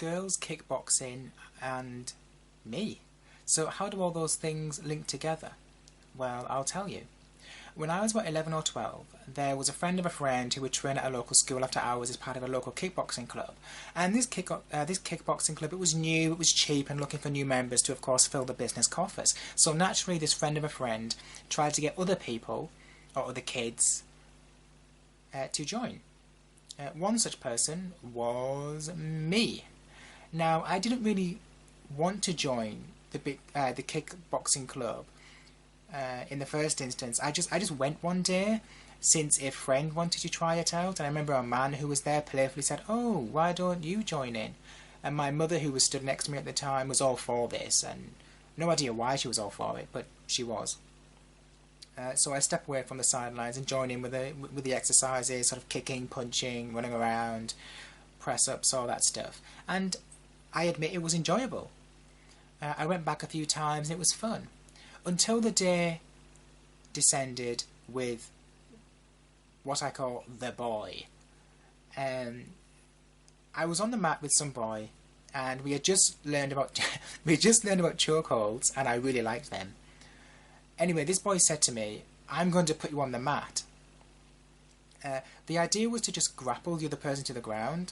girls, kickboxing, and me. So how do all those things link together? Well, I'll tell you. When I was about 11 or 12, there was a friend of a friend who would train at a local school after hours as part of a local kickboxing club. And this kickboxing club, it was new, it was cheap, and looking for new members to, of course, fill the business coffers. So naturally, this friend of a friend tried to get other people, or other kids, to join. One such person was me. Now, I didn't really want to join the kickboxing club. In the first instance, I just went one day since a friend wanted to try it out, and I remember a man who was there playfully said, "Oh, why don't you join in?" And my mother, who was stood next to me at the time, was all for this, and no idea why she was all for it, but she was. So I stepped away from the sidelines and joined in with the exercises, sort of kicking, punching, running around, press ups, all that stuff. And I admit it was enjoyable. I went back a few times and it was fun. Until the day descended with what I call the boy. I was on the mat with some boy, and we had just learned about chokeholds, and I really liked them. Anyway, this boy said to me, "I'm going to put you on the mat." The idea was to just grapple the other person to the ground.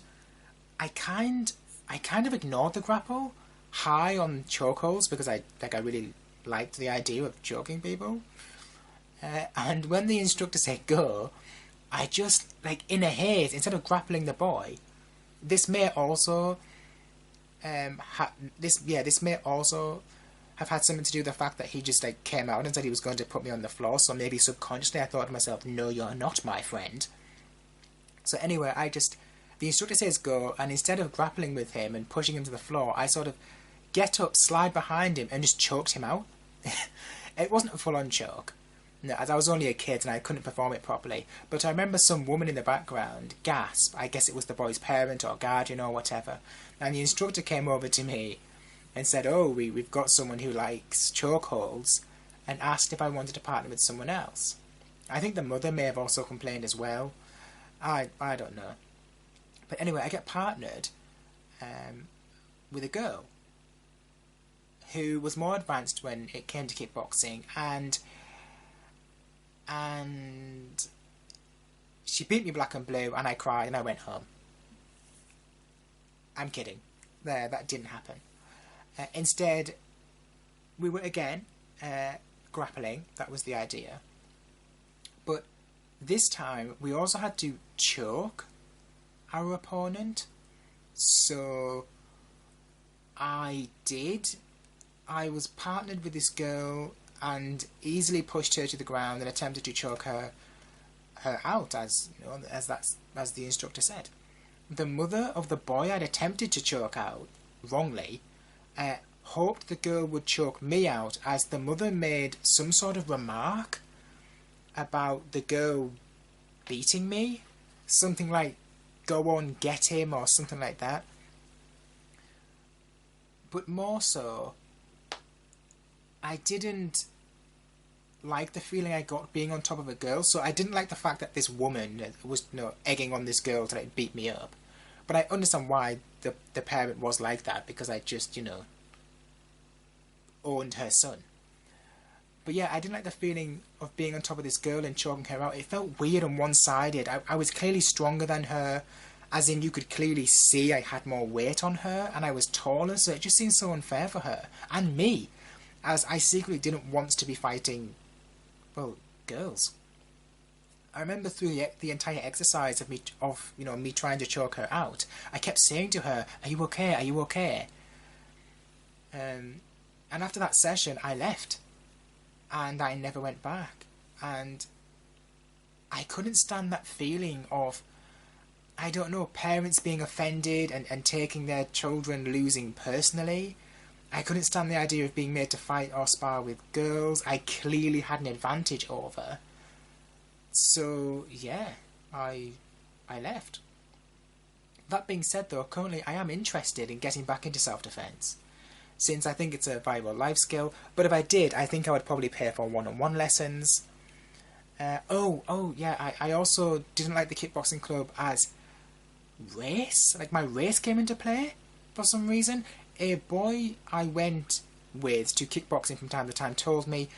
I kind of ignored the grapple, high on chokeholds, because I really liked the idea of choking people. And when the instructor said go, I just, in a haze, instead of grappling the boy, this may also this may also have had something to do with the fact that he just came out and said he was going to put me on the floor. So maybe subconsciously I thought to myself, "No, you're not my friend." So anyway, the instructor says go, and instead of grappling with him and pushing him to the floor, I sort of get up, slide behind him, and just choked him out. It wasn't a full-on choke, no, as I was only a kid and I couldn't perform it properly. But I remember some woman in the background gasp. I guess it was the boy's parent or guardian or whatever. And the instructor came over to me and said, "Oh, we've got someone who likes chokeholds," and asked if I wanted to partner with someone else. I think the mother may have also complained as well. I don't know. But anyway, I get partnered with a girl who was more advanced when it came to kickboxing, and she beat me black and blue, and I cried and I went home. I'm kidding. That didn't happen. Instead, we were again grappling. That was the idea. But this time, we also had to choke our opponent. So I did. I was partnered with this girl and easily pushed her to the ground and attempted to choke her out, as the instructor said. The mother of the boy I'd attempted to choke out wrongly hoped the girl would choke me out, as the mother made some sort of remark about the girl beating me, something like "go on, get him," or something like that. But more so, I didn't like the feeling I got being on top of a girl, so I didn't like the fact that this woman was egging on this girl to beat me up. But I understand why the parent was like that, because I just, owned her son. But yeah, I didn't like the feeling of being on top of this girl and choking her out. It felt weird and one-sided. I was clearly stronger than her, as in you could clearly see I had more weight on her, and I was taller, so it just seemed so unfair for her, and me, as I secretly didn't want to be fighting, well, girls. I remember through the entire exercise of me trying to choke her out, I kept saying to her, "Are you okay? Are you okay?" And after that session, I left, and I never went back. And I couldn't stand that feeling of, I don't know, parents being offended and taking their children losing personally. I couldn't stand the idea of being made to fight or spar with girls I clearly had an advantage over. So, yeah, I left. That being said, though, currently I am interested in getting back into self-defense, since I think it's a viable life skill. But if I did, I think I would probably pay for one-on-one lessons. I also didn't like the kickboxing club as race. My race came into play. for some reason. A boy I went with to kickboxing from time to time told me,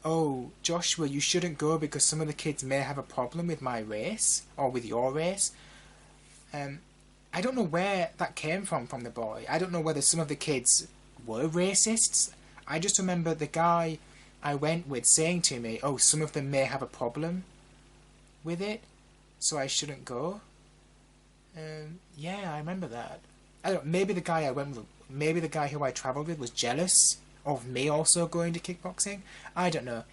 "Oh, Joshua, you shouldn't go because some of the kids may have a problem with my race or with your race." I don't know where that came from the boy. I don't know whether some of the kids were racists. I just remember the guy I went with saying to me, "Oh, some of them may have a problem with it, so I shouldn't go." Yeah, I remember that. I don't. Maybe the guy I went with, maybe the guy who I travelled with was jealous of me also going to kickboxing. I don't know.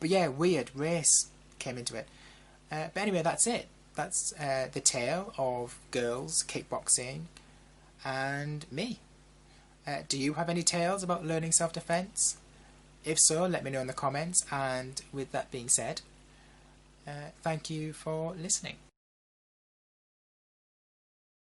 But yeah, weird. Race came into it. But anyway, that's it. That's the tale of girls kickboxing and me. Do you have any tales about learning self-defense? If so, let me know in the comments. And with that being said, thank you for listening.